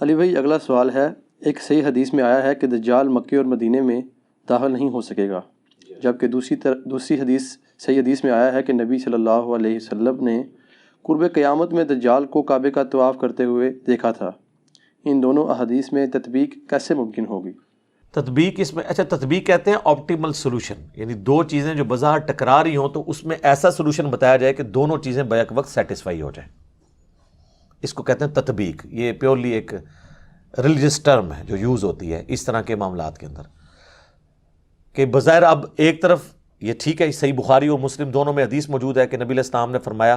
علی بھائی اگلا سوال ہے، ایک صحیح حدیث میں آیا ہے کہ دجال مکے اور مدینے میں داخل نہیں ہو سکے گا، جبکہ دوسری حدیث صحیح حدیث میں آیا ہے کہ نبی صلی اللہ علیہ وسلم نے قرب قیامت میں دجال کو کعبے کا طواف کرتے ہوئے دیکھا تھا۔ ان دونوں احادیث میں تطبیق کیسے ممکن ہوگی؟ تطبیق اس میں تطبیق کہتے ہیں آپٹیمل سولوشن، یعنی دو چیزیں جو بظاہر ٹکرا رہی ہوں تو اس میں ایسا سولوشن بتایا جائے کہ دونوں چیزیں بیک وقت سیٹسفائی ہو جائیں، اس کو کہتے ہیں تطبیق۔ یہ پیورلی ایک ریلیجس ٹرم ہے جو یوز ہوتی ہے اس طرح کے معاملات کے اندر، کہ بظاہر اب ایک طرف یہ ٹھیک ہے، صحیح بخاری اور مسلم دونوں میں حدیث موجود ہے کہ نبی علیہ السلام نے فرمایا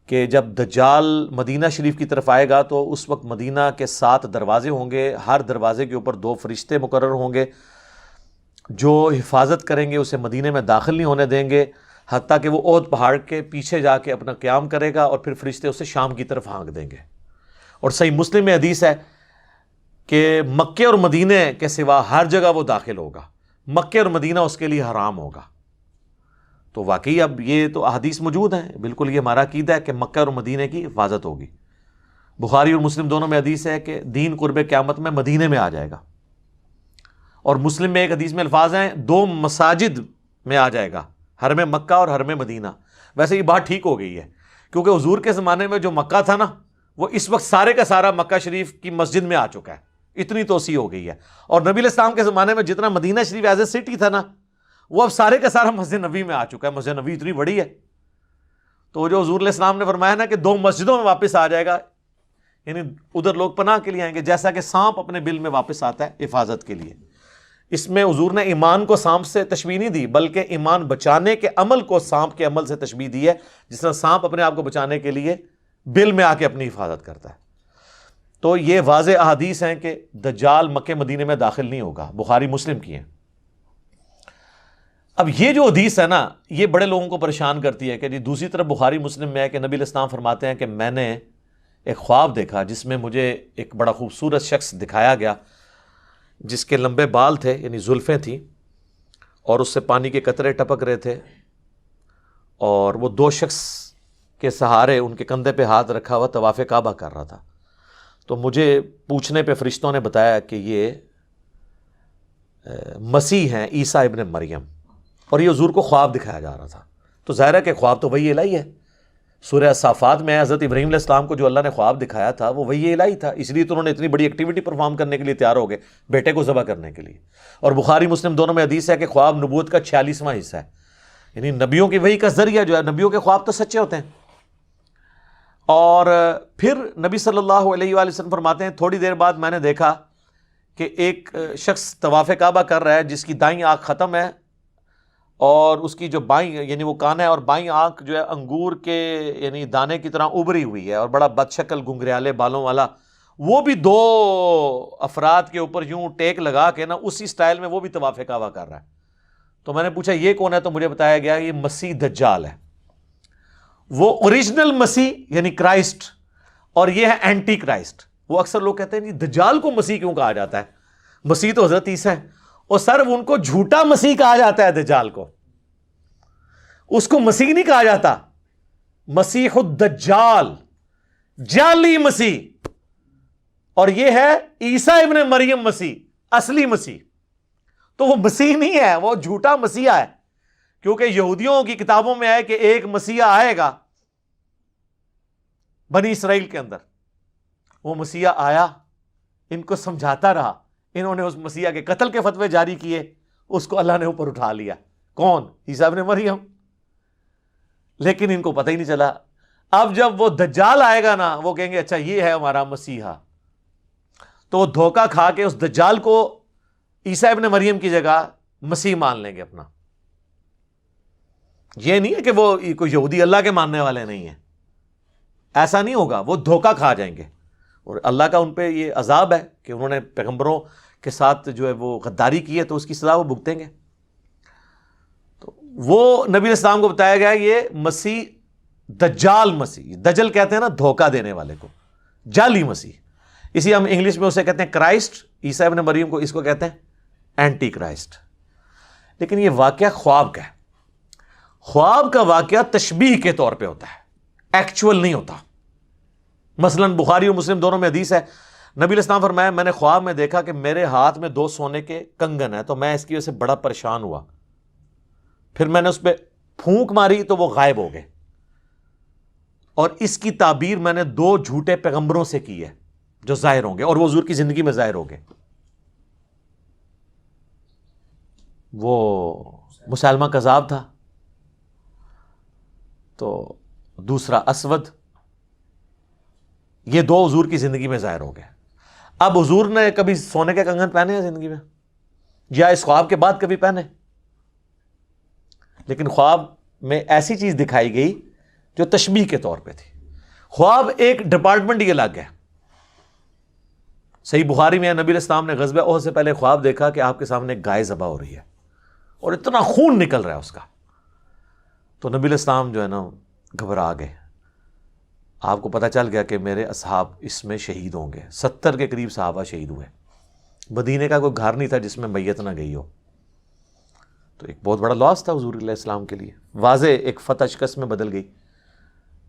کہ جب دجال مدینہ شریف کی طرف آئے گا تو اس وقت مدینہ کے 7 دروازے ہوں گے، ہر دروازے کے اوپر 2 فرشتے مقرر ہوں گے جو حفاظت کریں گے، اسے مدینہ میں داخل نہیں ہونے دیں گے حتیٰ کہ وہ احد پہاڑ کے پیچھے جا کے اپنا قیام کرے گا، اور پھر فرشتے اسے شام کی طرف ہانک دیں گے۔ اور صحیح مسلم میں حدیث ہے کہ مکے اور مدینہ کے سوا ہر جگہ وہ داخل ہوگا، مکے اور مدینہ اس کے لیے حرام ہوگا۔ تو واقعی اب یہ تو احادیث موجود ہیں، بالکل یہ ہمارا عقیدہ ہے کہ مکہ اور مدینہ کی حفاظت ہوگی۔ بخاری اور مسلم دونوں میں حدیث ہے کہ دین قرب قیامت میں مدینہ میں آ جائے گا، اور مسلم میں ایک حدیث میں الفاظ ہیں 2 مساجد میں آ جائے گا، حرم مکہ اور حرم مدینہ۔ ویسے یہ بات ٹھیک ہو گئی ہے، کیونکہ حضور کے زمانے میں جو مکہ تھا نا، وہ اس وقت سارے کا سارا مکہ شریف کی مسجد میں آ چکا ہے، اتنی توسیع ہو گئی ہے۔ اور نبی علیہ السلام کے زمانے میں جتنا مدینہ شریف ایز اے سٹی تھا نا، وہ اب سارے کا سارا مسجد نبی میں آ چکا ہے۔ مسجد نبی اتنی بڑی ہے، تو جو حضور علیہ السلام نے فرمایا نا کہ 2 مسجدوں میں واپس آ جائے گا، یعنی ادھر لوگ پناہ کے لیے آئیں گے، جیسا کہ سانپ اپنے بل میں واپس آتا ہے حفاظت کے لیے۔ اس میں حضور نے ایمان کو سانپ سے تشبیہ نہیں دی، بلکہ ایمان بچانے کے عمل کو سانپ کے عمل سے تشبیہ دی ہے، جس طرح سانپ اپنے آپ کو بچانے کے لیے بل میں آ کے اپنی حفاظت کرتا ہے۔ تو یہ واضح احادیث ہیں کہ دجال مکہ مدینے میں داخل نہیں ہوگا، بخاری مسلم کی ہیں۔ اب یہ جو حدیث ہے نا، یہ بڑے لوگوں کو پریشان کرتی ہے کہ جی دوسری طرف بخاری مسلم میں ہے کہ نبی علیہ السلام فرماتے ہیں کہ میں نے ایک خواب دیکھا جس میں مجھے ایک بڑا خوبصورت شخص دکھایا گیا، جس کے لمبے بال تھے، یعنی زلفیں تھیں، اور اس سے پانی کے قطرے ٹپک رہے تھے، اور وہ 2 شخص کے سہارے ان کے کندھے پہ ہاتھ رکھا ہوا طواف کعبہ کر رہا تھا۔ تو مجھے پوچھنے پہ فرشتوں نے بتایا کہ یہ مسیح ہیں، عیسیٰ ابن مریم، اور یہ حضور کو خواب دکھایا جا رہا تھا۔ تو ظاہر ہے کہ خواب تو وحی الہی ہے، سورہ صافات میں حضرت ابراہیم علیہ السلام کو جو اللہ نے خواب دکھایا تھا وہ وحی الہی تھا، اس لیے تو انہوں نے اتنی بڑی ایکٹیویٹی پرفارم کرنے کے لیے تیار ہو گئے، بیٹے کو ذبح کرنے کے لیے۔ اور بخاری مسلم دونوں میں حدیث ہے کہ خواب نبوت کا 46واں حصہ ہے، یعنی نبیوں کی وحی کا ذریعہ جو ہے، نبیوں کے خواب تو سچے ہوتے ہیں۔ اور پھر نبی صلی اللہ علیہ وآلہ وسلم فرماتے ہیں تھوڑی دیر بعد میں نے دیکھا کہ ایک شخص طواف کعبہ کر رہا ہے جس کی دائیں آنکھ ختم ہے، اور اس کی جو بائیں یعنی وہ کان ہے، اور بائیں آنکھ جو ہے انگور کے یعنی دانے کی طرح ابری ہوئی ہے، اور بڑا بد شکل گنگریالے بالوں والا، وہ بھی 2 افراد کے اوپر یوں ٹیک لگا کے نا اسی سٹائل میں وہ بھی طواف کعبہ کر رہا ہے۔ تو میں نے پوچھا یہ کون ہے؟ تو مجھے بتایا گیا یہ مسیح دجال ہے، وہ اوریجنل مسیح یعنی کرائسٹ، اور یہ ہے اینٹی کرائسٹ۔ وہ اکثر لوگ کہتے ہیں جی دجال کو مسیح کیوں کہا جاتا ہے؟ مسیح تو حضرت عیسیٰ ہے۔ اور سر ان کو جھوٹا مسیح کہا جاتا ہے، دجال کو، اس کو مسیح نہیں کہا جاتا، مسیح الدجال، جعلی مسیح، اور یہ ہے عیسیٰ ابن مریم مسیح، اصلی مسیح۔ تو وہ مسیح نہیں ہے، وہ جھوٹا مسیحا ہے، کیونکہ یہودیوں کی کتابوں میں ہے کہ ایک مسیحا آئے گا بنی اسرائیل کے اندر۔ وہ مسیحا آیا، ان کو سمجھاتا رہا، انہوں نے اس مسیحا کے قتل کے فتوے جاری کیے، اس کو اللہ نے اوپر اٹھا لیا۔ کون؟ عیسیٰ ابن مریم۔ لیکن ان کو پتہ ہی نہیں چلا۔ اب جب وہ دجال آئے گا نا، وہ کہیں گے اچھا یہ ہے ہمارا مسیحا، تو وہ دھوکہ کھا کے اس دجال کو عیسیٰ ابن مریم کی جگہ مسیح مان لیں گے اپنا۔ یہ نہیں ہے کہ وہ کوئی یہودی اللہ کے ماننے والے نہیں ہیں، ایسا نہیں ہوگا، وہ دھوکہ کھا جائیں گے، اور اللہ کا ان پہ یہ عذاب ہے کہ انہوں نے پیغمبروں کے ساتھ جو ہے وہ غداری کی ہے، تو اس کی سزا وہ بھگتیں گے۔ تو وہ نبی علیہ السلام کو بتایا گیا یہ مسیح دجال مسیح، دجل کہتے ہیں نا دھوکہ دینے والے کو، جعلی مسیح، اسی ہم انگلش میں اسے کہتے ہیں کرائسٹ، عیسیٰ ابن مریم کو اس کو کہتے ہیں اینٹی کرائسٹ۔ لیکن یہ واقعہ خواب کا ہے، خواب کا واقعہ تشبیہ کے طور پہ ہوتا ہے، ایکچول نہیں ہوتا۔ مثلا بخاری اور مسلم دونوں میں حدیث ہے نبی علیہ السلام فرمایا میں نے خواب میں دیکھا کہ میرے ہاتھ میں 2 سونے کے کنگن ہیں، تو میں اس کی وجہ سے بڑا پریشان ہوا، پھر میں نے اس پہ پھونک ماری تو وہ غائب ہو گئے، اور اس کی تعبیر میں نے 2 جھوٹے پیغمبروں سے کی ہے جو ظاہر ہوں گے، اور وہ حضور کی زندگی میں ظاہر ہو گئے۔ وہ مسلمہ کذاب تھا، تو دوسرا اسود، یہ 2 حضور کی زندگی میں ظاہر ہو گئے۔ اب حضور نے کبھی سونے کے کنگن پہنے ہیں زندگی میں، یا اس خواب کے بعد کبھی پہنے؟ لیکن خواب میں ایسی چیز دکھائی گئی جو تشبیہ کے طور پہ تھی۔ خواب ایک ڈپارٹمنٹ ہی الگ ہے۔ صحیح بخاری میں نبی علیہ السلام نے غزوہ احد سے پہلے خواب دیکھا کہ آپ کے سامنے ایک گائے ذبح ہو رہی ہے اور اتنا خون نکل رہا ہے اس کا، تو نبی علیہ السلام جو ہے نا گھبرا گئے۔ آپ کو پتہ چل گیا کہ میرے اصحاب اس میں شہید ہوں گے، 70 کے قریب صحابہ شہید ہوئے، مدینے کا کوئی گھر نہیں تھا جس میں میت نہ گئی ہو، تو ایک بہت بڑا لاس تھا حضور علیہ السلام کے لیے۔ واضح ایک فتح شکست میں بدل گئی،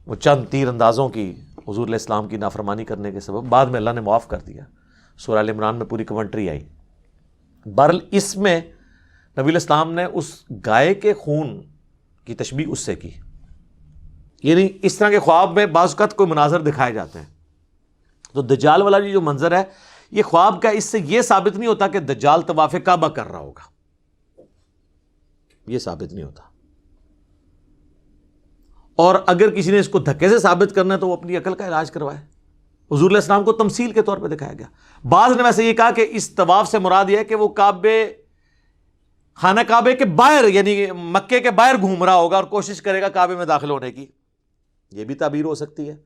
وہ چند تیر اندازوں کی حضور علیہ السلام کی نافرمانی کرنے کے سبب، بعد میں اللہ نے معاف کر دیا، سورہ ال عمران میں پوری کمنٹری آئی۔ بہرحال اس میں نبی علیہ السلام نے اس گائے کے خون کی تشبیہ اس سے کی، یعنی اس طرح کے خواب میں بعض اوقات کوئی مناظر دکھائے جاتے ہیں۔ تو دجال والا جو منظر ہے یہ خواب کا، اس سے یہ ثابت نہیں ہوتا کہ دجال طواف کعبہ کر رہا ہوگا، یہ ثابت نہیں ہوتا، اور اگر کسی نے اس کو دھکے سے ثابت کرنا ہے تو وہ اپنی عقل کا علاج کروائے۔ حضور علیہ السلام کو تمثیل کے طور پہ دکھایا گیا۔ بعض نے ویسے یہ کہا کہ اس طواف سے مراد یہ ہے کہ وہ خانہ کعبے کے باہر، یعنی مکے کے باہر گھوم رہا ہوگا اور کوشش کرے گا کعبے میں داخل ہونے کی، یہ بھی تعبیر ہو سکتی ہے،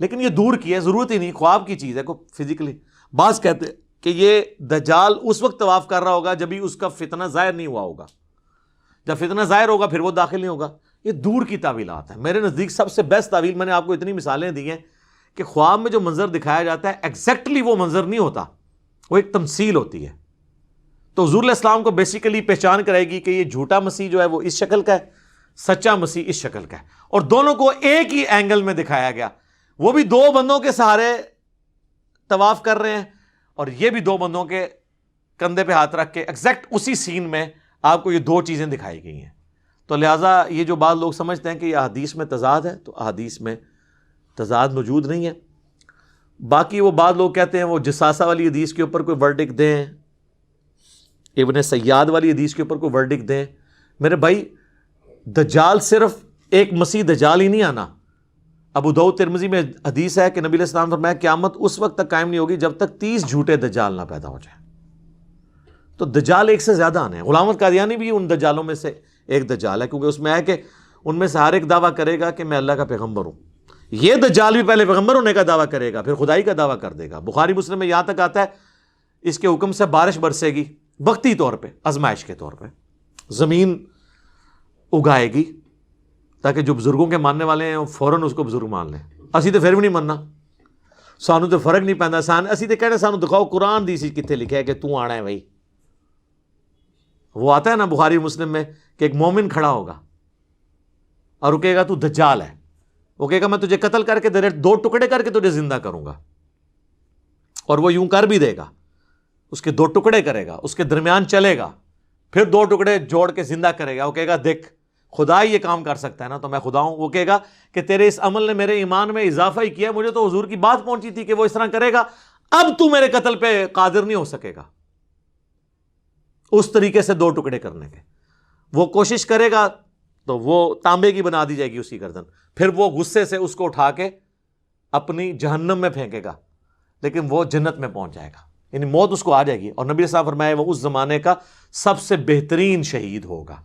لیکن یہ دور کی ہے، ضرورت ہی نہیں، خواب کی چیز ہے کوئی فزیکلی۔ بعض کہتے ہیں کہ یہ دجال اس وقت طواف کر رہا ہوگا جب ہی اس کا فتنہ ظاہر نہیں ہوا ہوگا، جب فتنہ ظاہر ہوگا پھر وہ داخل نہیں ہوگا۔ یہ دور کی تعویلات ہیں۔ میرے نزدیک سب سے بیسٹ تعویل، میں نے آپ کو اتنی مثالیں دی ہیں کہ خواب میں جو منظر دکھایا جاتا ہے ایگزیکٹلی وہ منظر نہیں ہوتا، وہ ایک تمثیل ہوتی ہے۔ تو حضور علیہ السلام کو بیسیکلی پہچان کرائے گی کہ یہ جھوٹا مسیح جو ہے وہ اس شکل کا ہے، سچا مسیح اس شکل کا ہے، اور دونوں کو ایک ہی اینگل میں دکھایا گیا۔ وہ بھی 2 بندوں کے سہارے طواف کر رہے ہیں، اور یہ بھی 2 بندوں کے کندھے پہ ہاتھ رکھ کے ایگزیکٹ اسی سین میں آپ کو یہ 2 چیزیں دکھائی گئی ہیں۔ تو لہٰذا یہ جو بعض لوگ سمجھتے ہیں کہ یہ احادیث میں تضاد ہے، تو احادیث میں تضاد موجود نہیں ہے۔ باقی وہ بعض لوگ کہتے ہیں وہ جساسہ والی حدیث کے اوپر کوئی ورڈکٹ دیں، ابن سیاد والی حدیث کے اوپر کوئی ورڈکٹ دیں۔ میرے بھائی دجال صرف ایک مسیح دجال ہی نہیں آنا۔ ابو داؤد ترمذی میں حدیث ہے کہ نبی علیہ السلام نے فرمایا قیامت اس وقت تک قائم نہیں ہوگی جب تک 30 جھوٹے دجال نہ پیدا ہو جائیں۔ تو دجال ایک سے زیادہ آنے ہیں۔ غلام احمد قادیانی بھی ان دجالوں میں سے ایک دجال ہے، کیونکہ اس میں ہے کہ ان میں سے ہر ایک دعویٰ کرے گا کہ میں اللہ کا پیغمبر ہوں۔ یہ دجال بھی پہلے پیغمبر ہونے کا دعویٰ کرے گا، پھر خدائی کا دعویٰ کر دے گا۔ بخاری مسلم میں یہاں تک آتا ہے اس کے حکم سے بارش برسے گی، وقتی طور پہ، آزمائش کے طور پہ، زمین اگائے گی تاکہ جو بزرگوں کے ماننے والے ہیں وہ فوراً اس کو بزرگ مان لیں۔ اسی تو پھر بھی نہیں مننا، سانو تو فرق نہیں پیندا، اسی تو کہنے سانو دکھاؤ قرآن دی سی کتنے لکھا ہے کہ تو آنا ہے بھائی۔ وہ آتا ہے نا بخاری مسلم میں کہ ایک مومن کھڑا ہوگا اور وہ کہے گا تو دجال ہے، وہ کہے گا میں تجھے قتل کر کے 2 ٹکڑے کر کے تجھے زندہ کروں گا، اور وہ یوں کر بھی دے گا، اس کے 2 ٹکڑے کرے گا، اس کے درمیان چلے گا، پھر 2 ٹکڑے جوڑ کے زندہ کرے گا۔ وہ کہے گا دیکھ خدا ہی یہ کام کر سکتا ہے نا، تو میں خدا ہوں۔ وہ کہے گا کہ تیرے اس عمل نے میرے ایمان میں اضافہ ہی کیا، مجھے تو حضور کی بات پہنچی تھی کہ وہ اس طرح کرے گا، اب تو میرے قتل پہ قادر نہیں ہو سکے گا۔ اس طریقے سے 2 ٹکڑے کرنے کے وہ کوشش کرے گا تو وہ تانبے کی بنا دی جائے گی اس کی گردن، پھر وہ غصے سے اس کو اٹھا کے اپنی جہنم میں پھینکے گا، لیکن وہ جنت میں پہنچ جائے گا، یعنی موت اس کو آ جائے گی۔ اور نبی صلی اللہ علیہ وسلم فرمائے وہ اس زمانے کا سب سے بہترین شہید ہوگا،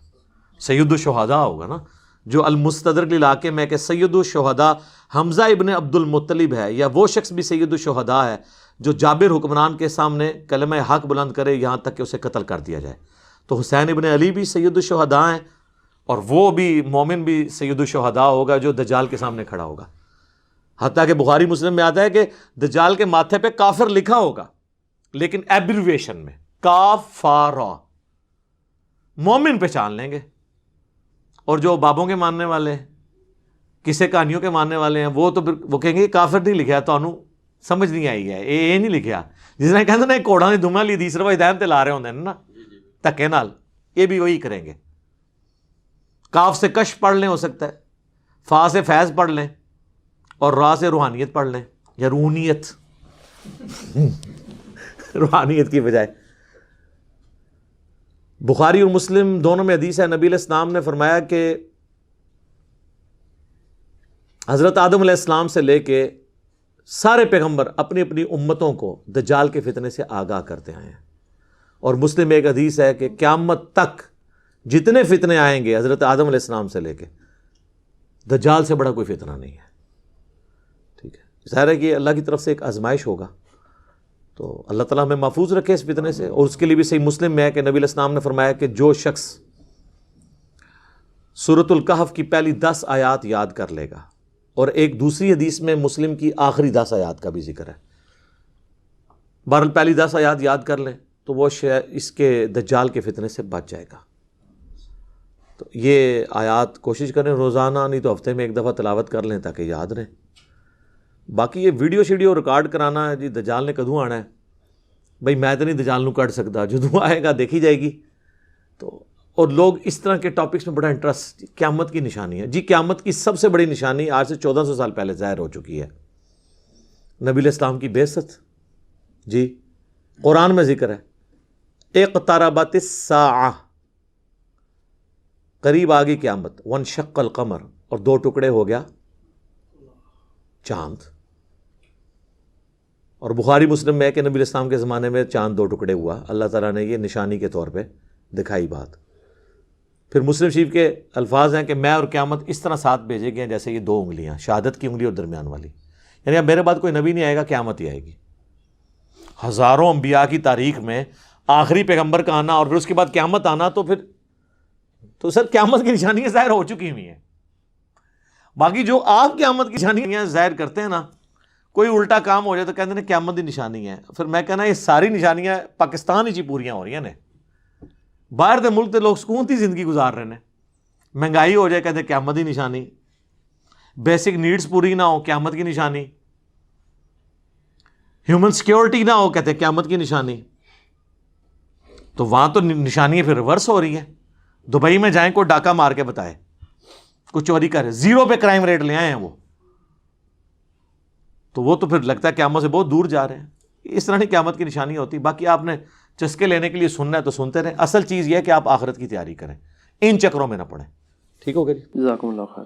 سید الشہداء ہوگا نا، جو المستدرک علاقے میں کہ سید الشہداء حمزہ ابن عبد المطلب ہے، یا وہ شخص بھی سید الشہداء ہے جو جابر حکمران کے سامنے کلمہ حق بلند کرے یہاں تک کہ اسے قتل کر دیا جائے۔ تو حسین ابن علی بھی سید الشہداء ہیں، اور وہ بھی مومن بھی سید الشہداء ہوگا جو دجال کے سامنے کھڑا ہوگا۔ حتیٰ کہ بخاری مسلم میں آتا ہے کہ دجال کے ماتھے پہ کافر لکھا ہوگا، لیکن ایبریویشن میں کافارا، مومن پہچان لیں گے۔ اور جو بابوں کے ماننے والے ہیں، کسے کہانیوں کے ماننے والے ہیں، وہ تو وہ کہیں گے کافر نہیں لکھا ہے، تو سمجھ نہیں آئی ہے یہ نہیں لکھیا. جس نے کہتے نا کوڑا نے دھوما لی تیسرا ہدایت تے لا رہے ہوندے نا دھکے نال, یہ بھی وہی کریں گے. کاف سے کش پڑھ لیں ہو سکتا ہے, فا سے فیض پڑھ لیں, اور را سے روحانیت پڑھ لیں, یا روحانیت روحانیت کی بجائے. بخاری اور مسلم دونوں میں حدیث ہے, نبی علیہ السلام نے فرمایا کہ حضرت آدم علیہ السلام سے لے کے سارے پیغمبر اپنی اپنی امتوں کو دجال کے فتنے سے آگاہ کرتے آئے ہیں. اور مسلم میں ایک حدیث ہے کہ قیامت تک جتنے فتنے آئیں گے حضرت آدم علیہ السلام سے لے کے, دجال سے بڑا کوئی فتنہ نہیں ہے. ٹھیک ہے, ظاہر ہے کہ اللہ کی طرف سے ایک آزمائش ہوگا, تو اللہ تعالیٰ ہمیں محفوظ رکھے اس فتنے سے. اور اس کے لیے بھی صحیح مسلم میں ہے کہ نبی علیہ السلام نے فرمایا کہ جو شخص سورۃ الکہف کی پہلی 10 آیات یاد کر لے گا, اور ایک دوسری حدیث میں مسلم کی آخری 10 آیات کا بھی ذکر ہے, بہرحال پہلی 10 آیات یاد کر لیں تو وہ اس کے دجال کے فتنے سے بچ جائے گا. تو یہ آیات کوشش کریں روزانہ, نہیں تو ہفتے میں ایک دفعہ تلاوت کر لیں تاکہ یاد رہیں. باقی یہ ویڈیو شیڈیو ریکارڈ کرانا ہے جی دجال نے کدوں آنا ہے, بھائی میں تو نہیں دجال نو کٹ سکتا, جدوں آئے گا دیکھی جائے گی. تو اور لوگ اس طرح کے ٹاپکس میں بڑا انٹرسٹ, قیامت کی نشانی ہے جی. قیامت کی سب سے بڑی نشانی آج سے 1400 سال پہلے ظاہر ہو چکی ہے, نبی علیہ السلام کی بعثت. جی قرآن میں ذکر ہے, اقتربت الساعہ, قریب آ گئی قیامت, وانشق القمر, اور 2 ٹکڑے ہو گیا چاند. اور بخاری مسلم میں ہے کہ نبی علیہ السلام کے زمانے میں چاند 2 ٹکڑے ہوا, اللہ تعالیٰ نے یہ نشانی کے طور پہ دکھائی بات. پھر مسلم شریف کے الفاظ ہیں کہ میں اور قیامت اس طرح ساتھ بھیجے گئے ہیں جیسے یہ 2 انگلیاں, شہادت کی انگلی اور درمیان والی. یعنی اب میرے بعد کوئی نبی نہیں آئے گا, قیامت ہی آئے گی. ہزاروں انبیاء کی تاریخ میں آخری پیغمبر کا آنا اور پھر اس کے بعد قیامت آنا, تو سر قیامت کی نشانیاں ظاہر ہو چکی ہوئی ہیں. باقی جو آپ قیامت کی نشانیاں ظاہر کرتے ہیں نا, کوئی الٹا کام ہو جائے تو کہتے ہیں قیامت کی نشانی ہے. پھر میں کہنا یہ ساری نشانیاں پاکستان ہی پوریاں ہو رہی ہیں نے, باہر دے ملک دے لوگ سکون تھی زندگی گزار رہے ہیں. مہنگائی ہو جائے کہتے ہیں قیامت کی نشانی, بیسک نیڈز پوری نہ ہو قیامت کی نشانی, ہیومن سیکیورٹی نہ ہو کہتے ہیں قیامت کی نشانی. تو وہاں تو نشانیاں پھر ریورس ہو رہی ہیں. دبئی میں جائیں کوئی ڈاکہ مار کے بتائے, کوئی چوری کرے, 0 پہ کرائم ریٹ لے آئے ہیں وہ تو پھر لگتا ہے قیامت سے بہت دور جا رہے ہیں. اس طرح نہیں قیامت کی نشانی ہوتی. باقی آپ نے چسکے لینے کے لیے سننا ہے تو سنتے رہیں, اصل چیز یہ ہے کہ آپ آخرت کی تیاری کریں, ان چکروں میں نہ پڑیں. ٹھیک ہو گیا جی, جزاکم اللہ خیر.